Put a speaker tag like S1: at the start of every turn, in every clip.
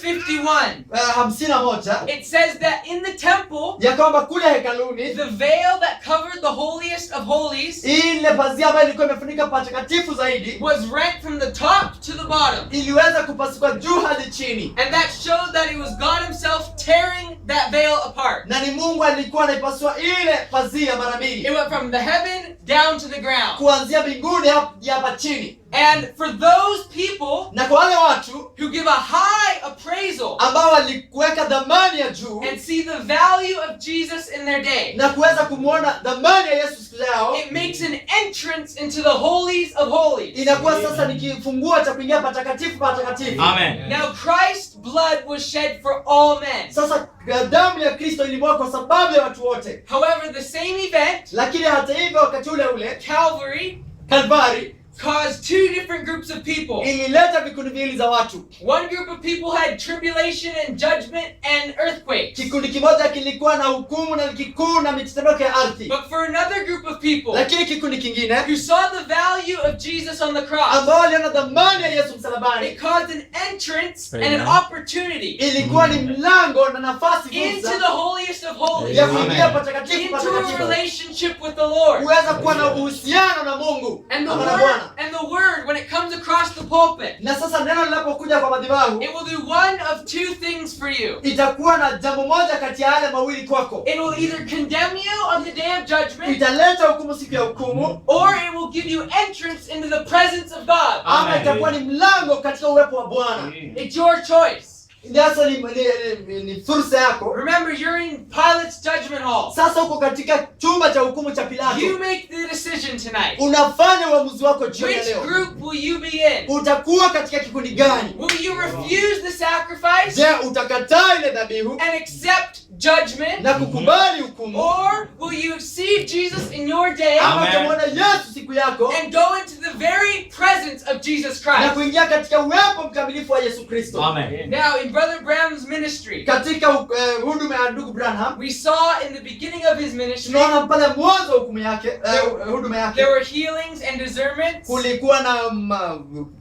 S1: 51,
S2: 51
S1: it says that in the temple,
S2: ya kwamba kule hekaluni
S1: the veil that covered the holiest of holies
S2: ile pazia ambayo ilikuwa imefunika patakatifu zaidi
S1: was rent from the top to the bottom.
S2: iliweza kupasuka juu hadi chini,
S1: And that showed that it was God himself tearing that veil apart.
S2: na ni Mungu alikuwa anaipasua ile pazia mara mbili.
S1: It went from the heaven down to the ground.
S2: Kuanzia mbinguni hapa chini.
S1: And for those people
S2: Na kwa wale watu
S1: who give a high appraisal
S2: ambao walikuweka dhamani ya juu
S1: and see the value of Jesus in their day,
S2: na kuweza kumuona dhamani ya Yesu siku yao,
S1: it makes an entrance into the holies of holies.
S2: inakuwa sasa ni kifunguo cha kuingia patakatifu patakatifu.
S3: Amen.
S1: Now Christ's blood was shed for all men.
S2: Sasa damu ya Kristo ilimwagwa kwa sababu ya watu wote.
S1: However, the same event,
S2: Lakini hata hivyo wakati ule
S1: Calvary,
S2: Kalvari
S1: caused two different groups of people.
S2: ilileta vikundi viwili za watu.
S1: One group of people had tribulation and judgment and earthquakes.
S2: Kikundi kimoja kilikuwa na hukumu na kikuu na mitetemeko ya ardhi.
S1: But for another group of people
S2: Lakini kikundi kingine
S1: who saw the value of Jesus on the cross,
S2: ambao waliona dhamani ya Yesu msalabani,
S1: it caused an entrance and an opportunity
S2: ilikuwa ni mlango na nafasi
S1: into
S2: fursa
S1: the holiest of holies,
S2: ya kuingia patakatifu
S1: into a
S2: patakatifu,
S1: relationship with the Lord.
S2: kuweza kuwa na uhusiano na Mungu
S1: And
S2: ama na Bwana.
S1: the word, when it comes across the pulpit,
S2: Na sasa neno linapokuja kwa madhabahu,
S1: it will do one of two things for you.
S2: itakuwa na jambo moja kati ya yale mawili kwako.
S1: It will either condemn you on the day of judgment,
S2: Italeta hukumu siku ya hukumu,
S1: or it will give you entrance into the presence of God.
S2: ama itakuwa ni mlango katika uwepo wa Bwana.
S1: It's your choice.
S2: Sasa ni fursa yako.
S1: Remember, you're in Pilate's judgment hall.
S2: Sasa uko katika chumba cha hukumu cha
S1: You
S2: Pilato.
S1: make the decision tonight.
S2: Unafanya uamuzi wako jioni ya
S1: Which
S2: leo.
S1: group will you be in?
S2: Utakuwa katika kikundi gani?
S1: Will you refuse the sacrifice
S2: Je, utakataa ile dhabihu
S1: and accept judgment?
S2: na kukubali hukumu,
S1: Or will you receive Jesus in your day
S2: ama
S3: Amen.
S2: utamwona Yesu siku yako
S1: and go into the very presence of Jesus
S2: na
S1: Christ?
S2: kuingia katika uwepo mkamilifu wa Yesu Kristo?
S3: Amen.
S1: Now, in Brother Branham's ministry,
S2: Katika huduma ya ndugu Branham
S1: we saw in the beginning of his ministry,
S2: tunaona pale mwanzo wa hukumu yake, huduma yake,
S1: there were healings and discernments,
S2: kulikuwa na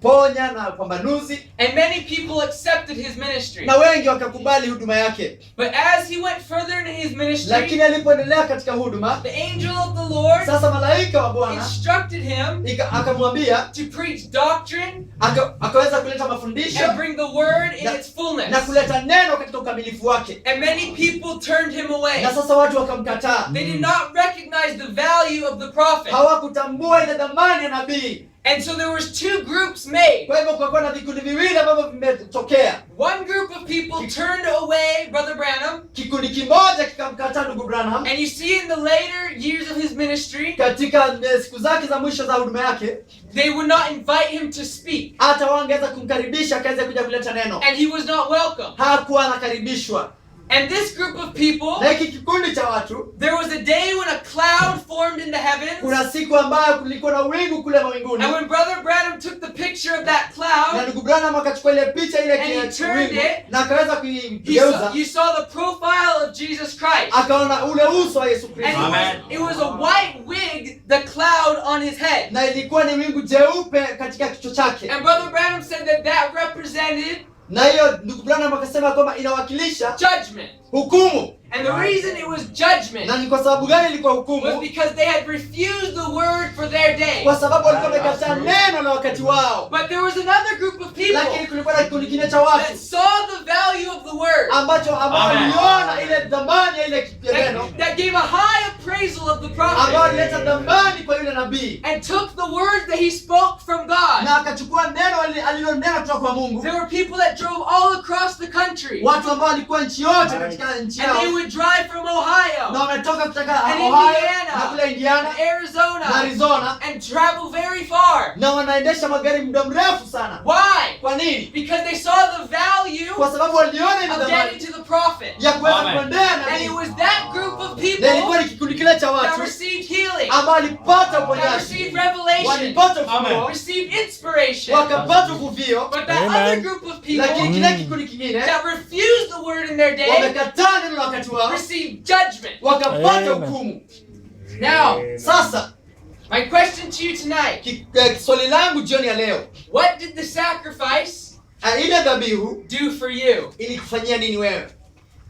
S2: ponya na pambanuzi,
S1: and many people accepted his ministry.
S2: na wengi wakakubali huduma yake.
S1: But as he went further in his ministry,
S2: Lakini alipoendelea katika huduma,
S1: the angel of the Lord
S2: sasa malaika wa Bwana
S1: instructed him
S2: akamwambia
S1: to preach doctrine
S2: akaweza kuleta mafundisho
S1: and bring the word in its
S2: na
S1: fullness.
S2: kuleta neno katika ukamilifu wake.
S1: And many people turned him away.
S2: Na sasa watu wakamkataa.
S1: They did not recognize the value of the prophet.
S2: Hawakutambua ile dhamani ya nabii.
S1: And so there was two groups made.
S2: Kwa hivyo kukakuwa na vikundi viwili ambavyo vimetokea.
S1: One group of people turned away Brother Branham.
S2: Kikundi kimoja kikamkataa ndugu Branham.
S1: And you see in the later years of his ministry,
S2: Katika siku zake za mwisho za huduma yake,
S1: they would not invite him to speak.
S2: hata wangeweza kumkaribisha akaweza kuja kuleta neno.
S1: And he was not welcome.
S2: Hakuwa anakaribishwa.
S1: And this group of people,
S2: Na hiki kikundi cha watu,
S1: there was a day when a cloud formed in the heavens.
S2: kuna siku ambayo kulikuwa na wingu kule mawinguni.
S1: And when Brother Branham took the picture of that
S2: Na
S1: cloud,
S2: ndugu Branham akachukua ile picha ile
S1: And he turned
S2: wingu
S1: it.
S2: na akaweza kuigeuza.
S1: you saw the profile of Jesus Christ.
S2: Akaona ule uso wa Yesu
S1: And
S2: Kristo.
S3: Amen.
S1: it was a white wig, the cloud on his head.
S2: Na ilikuwa ni wingu jeupe katika kichwa chake.
S1: And Brother Branham said that represented
S2: Na hiyo ndugu Branham akasema kwamba inawakilisha
S1: judgment.
S2: hukumu.
S1: And the reason it was judgment
S2: Na ni kwa sababu gani ilikuwa
S1: was
S2: hukumu?
S1: because they had refused the word for their day.
S2: Kwa sababu walikuwa wamekataa neno na wakati wao.
S1: But there was another group of people
S2: Lakini kulikuwa na kikundi kingine cha
S1: that
S2: watu
S1: saw the value of the word,
S2: ambao
S3: Amen.
S2: waliona ile dhamani ya ile neno,
S1: that gave a high appraisal of the
S2: ambao
S1: prophet,
S2: walileta dhamani kwa yule nabii,
S1: and took the words that he spoke from God.
S2: na akachukua neno alilonena kutoka kwa Mungu.
S1: There were people that drove all across the country,
S2: Watu ambao walikuwa nchi yote katika nchi
S1: and they
S2: yao,
S1: would drive from
S2: na
S1: Ohio
S2: wametoka kutoka
S1: and
S2: Ohio
S1: Indiana
S2: na kule Indiana
S1: and
S2: na
S1: Arizona
S2: Arizona,
S1: and travel very far.
S2: na wanaendesha magari muda mrefu sana.
S1: Why?
S2: Kwa nini?
S1: Because they saw the value
S2: Kwa sababu waliona ile
S1: of getting
S2: dhamani
S1: to the prophet.
S2: ya kuweza
S3: Amen.
S2: kuendea
S1: And it
S2: nabii.
S1: was that group of
S2: Na ilikuwa
S1: people
S2: ni kikundi kile cha
S1: that
S2: watu
S1: received healing,
S2: ambao walipata
S1: that
S2: uponyaji,
S1: received revelation,
S2: walipata ufunuo,
S3: Amen.
S1: received inspiration.
S2: wakapata uvuvio.
S1: But that
S3: Amen.
S1: other group of
S2: Lakini
S1: people
S2: kile kikundi kingine
S1: that refused the word in their day
S2: wamekataa neno wakati wao,
S1: received judgment.
S2: wakapata
S3: Amen.
S2: hukumu.
S1: Now,
S2: Sasa
S1: my question to you tonight,
S2: swali langu jioni ya leo,
S1: what did the sacrifice
S2: ile dhabihu
S1: do for you?
S2: ilikufanyia nini wewe?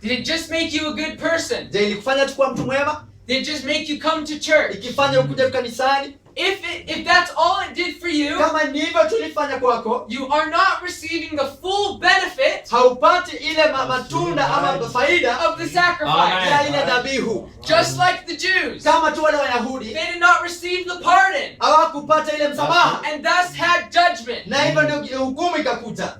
S1: Did it just make you a good person?
S2: Je, ilikufanya tu kuwa mtu mwema?
S1: Did it just make you come to church?
S2: Ikifanya ukuje kanisani?
S1: If that's all it did for you,
S2: Kama ni hivyo tulifanya kwako,
S1: you are not receiving the full benefit
S2: haupati ile matunda ama faida
S1: of the sacrifice.
S2: ya ile dhabihu.
S1: Just like the Jews,
S2: Kama tu wale Wayahudi
S1: they did not receive the pardon
S2: hawakupata ile msamaha,
S1: and thus had judgment.
S2: na hivyo ndio hukumu ikakuja.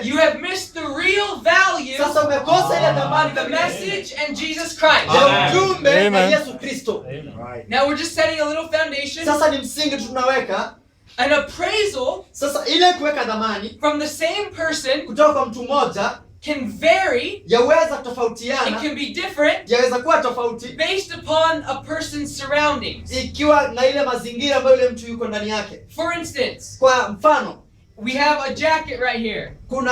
S1: You have missed the real value
S2: Sasa umekosa ile thamani
S1: of the message and Jesus Christ.
S2: ya ujumbe na Yesu Kristo.
S1: Now we're just setting a little foundation.
S2: Sasa ni msingi tunaweka.
S1: An appraisal,
S2: Sasa ile kuweka dhamani
S1: from the same person,
S2: kutoka kwa mtu mmoja
S1: can vary.
S2: yaweza
S1: It
S2: kutofautiana,
S1: can be different
S2: yaweza kuwa tofauti
S1: based upon a person's surroundings.
S2: ikiwa na ile mazingira ambayo yule mtu yuko ndani yake.
S1: For instance,
S2: Kwa mfano,
S1: we have a jacket right here.
S2: kuna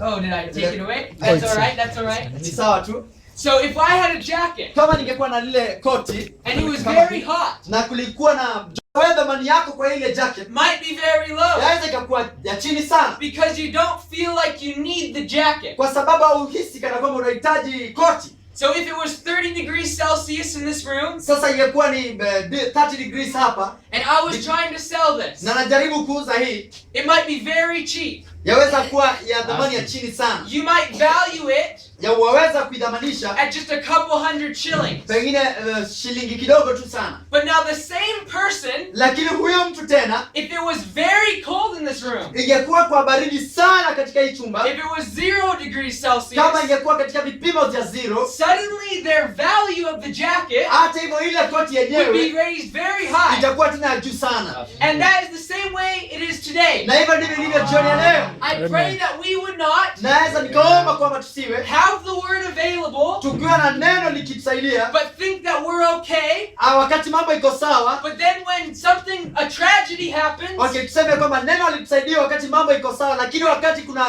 S1: Oh, did I take it away? That's all right. That's all right.
S2: ni sawa tu.
S1: So if I had a jacket
S2: Kama ningekuwa na lile koti
S1: and it was very hot,
S2: na kulikuwa na wewe, dhamani yako kwa ile jacket
S1: might be very low
S2: yaweza ikakuwa ya chini sana,
S1: because you don't feel like you need the jacket.
S2: kwa sababu hauhisi kana kwamba unahitaji koti.
S1: So if it was 30 degrees Celsius in this room
S2: Sasa ingekuwa ni 30 degrees hapa
S1: and I was trying to sell this,
S2: na najaribu kuuza hii,
S1: it might be very cheap.
S2: yaweza kuwa ya dhamani ya chini sana,
S1: You might value it
S2: ya waweza kuidhamanisha
S1: at just a couple hundred shillings.
S2: pengine shilingi kidogo tu sana.
S1: But now the same person,
S2: Lakini huyo mtu tena,
S1: if it was very cold in this room,
S2: ingekuwa kwa baridi sana katika hii chumba,
S1: if it was 0 degrees Celsius,
S2: kama ingekuwa katika vipimo vya zero,
S1: suddenly their value of the jacket
S2: hata hivyo ile koti
S1: would be
S2: yenyewe
S1: raised very high.
S2: itakuwa tena ya juu sana.
S1: And that is the same way it is today.
S2: Na hivyo ndivyo ilivyo jioni ya leo.
S1: I pray that we would not
S2: Naweza nikaomba kwamba tusiwe
S1: have the word available
S2: tukiwa na neno likitusaidia,
S1: but think that we're okay.
S2: wakati mambo iko sawa.
S1: But then when a tragedy happens,
S2: Okay, tuseme kwamba neno litusaidia wakati mambo iko sawa, lakini wakati kuna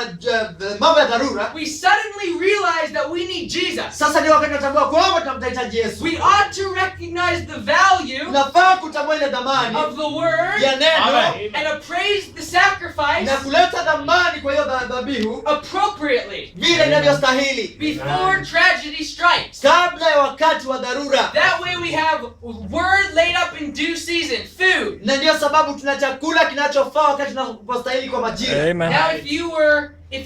S2: mambo ya dharura,
S1: we suddenly realize that we need Jesus.
S2: sasa ndio wakati tunatambua kwamba tunamhitaji Yesu.
S1: We ought to recognize the value
S2: Tunafaa kutambua ile dhamani
S1: of the word
S2: ya neno
S1: and appraise the sacrifice
S2: na kuleta dhamani kwa hiyo dhabihu
S1: appropriately
S2: vile inavyostahili
S1: before tragedy strikes.
S2: kabla ya wakati wa dharura.
S1: That way we have word laid up in due season, food.
S2: Na ndio sababu tuna chakula kinachofaa wakati tunapostahili kwa majira.
S1: Now if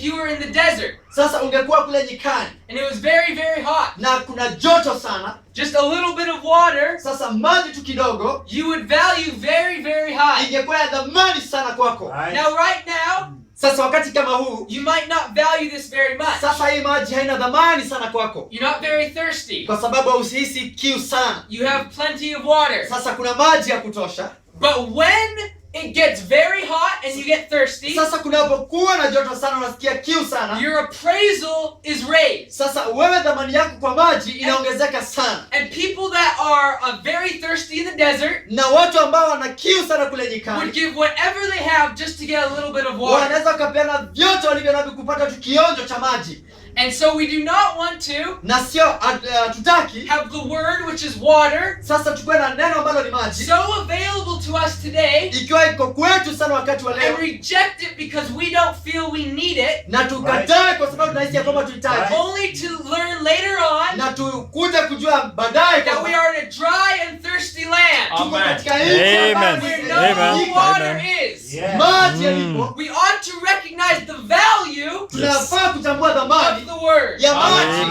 S1: you were in the desert
S2: Sasa ungekuwa kule nyikani
S1: and it was very, very hot,
S2: na kuna joto sana,
S1: just a little bit of water,
S2: sasa maji tu kidogo
S1: you would value very, very high.
S2: ingekuwa ya dhamani sana kwako.
S1: Now right now,
S2: Sasa wakati kama huu,
S1: you might not value this very much.
S2: sasa hii maji haina dhamani sana kwako,
S1: You're not very thirsty.
S2: kwa sababu hausihisi kiu sana.
S1: You have plenty of water.
S2: Sasa kuna maji ya kutosha.
S1: But when it gets very hot and you get thirsty,
S2: Sasa kunapokuwa na joto sana, unasikia kiu sana,
S1: your appraisal is raised.
S2: sasa wewe dhamani yako kwa maji inaongezeka sana.
S1: And people that are very thirsty in the desert
S2: Na watu ambao wana kiu sana kule
S1: would
S2: nyikani
S1: give whatever they have just to get a little bit of water.
S2: wanaweza kupeana vyote walivyo navyo kupata tu kionjo cha maji.
S1: And so we do not want to
S2: Na sio hatutaki
S1: have the word, which is water,
S2: sasa tukue na neno ambalo ni maji
S1: so available to us today
S2: ikiwa iko kwetu sana wakati wa leo,
S1: and reject it because we don't feel we need it,
S2: na tukatae kwa sababu tunahisi ya kwamba tuhitaji,
S1: only to learn later on
S2: na tukuje kujua baadaye
S1: that we
S2: kwamba
S1: are in a dry and thirsty land
S2: tuko
S3: Amen.
S2: katika nchi ambayo
S3: Amen.
S1: where
S2: ni
S1: no
S2: nyika,
S1: water is.
S2: maji yalipo.
S1: We ought to recognize the value
S2: Tunafaa kutambua
S1: of
S2: dhamani
S1: the word.
S2: ya maji.